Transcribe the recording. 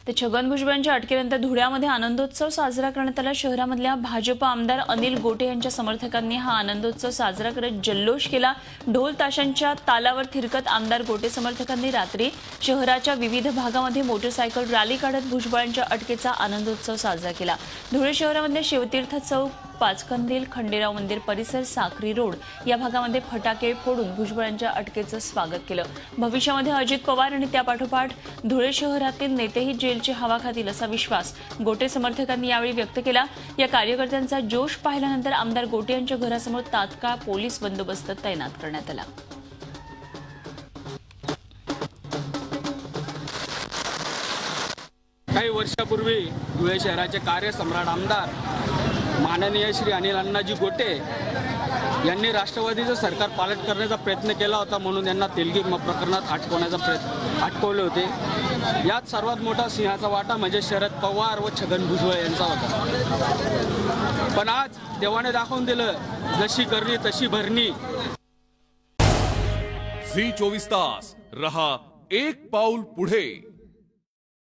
तर छगन भुजबळांच्या अटकेनंतर धुळ्यामध्ये आनंदोत्सव साजरा करण्यात आला। शहरामधल्या भाजप आमदार अनिल गोटे यांच्या समर्थकांनी हा आनंदोत्सव साजरा करत जल्लोष केला। ढोल ताशांच्या तालावर थिरकत आमदार गोटे समर्थकांनी रात्री शहराच्या विविध भागामध्ये मोटरसायकल रॅली काढत भुजबळांच्या अटकेचा आनंदोत्सव साजरा केला। धुळे शहरामध्ये शिवतीर्थ चौक, पाचकंदील, खंडेराव मंदिर परिसर, साक्री रोड या भागामध्ये फटाके फोडून भुजबळांच्या अटकेचं स्वागत केलं। भविष्यामध्ये अजित पवार आणि त्यापाठोपाठ धुळे शहरातील नेतेही जेलची हवा खातील असा विश्वास गोटे समर्थकांनी यावेळी व्यक्त केला। या कार्यकर्त्यांचा जोश पाहिल्यानंतर आमदार गोटे यांच्या घरासमोर तात्काळ पोलीस बंदोबस्त तैनात करण्यात आला। काही वर्षापूर्वी धुळे शहराचे कार्यसम्राट आमदार माननीय श्री अनिल अण्णाजी गोटे यांनी राष्ट्रवादीचं सरकार पालट करण्याचा प्रयत्न केला होता, म्हणून यांना तेलगी प्रकरणात अटकवले होते। यात सर्वात मोठा सिंहाचा वाटा म्हणजे शरद पवार व छगन भुजबळ यांचा होता। पण आज देवाने दाखवून दिलं, जशी करणी तशी भरणी। झी 24 तास रहा एक पाऊल पुढे।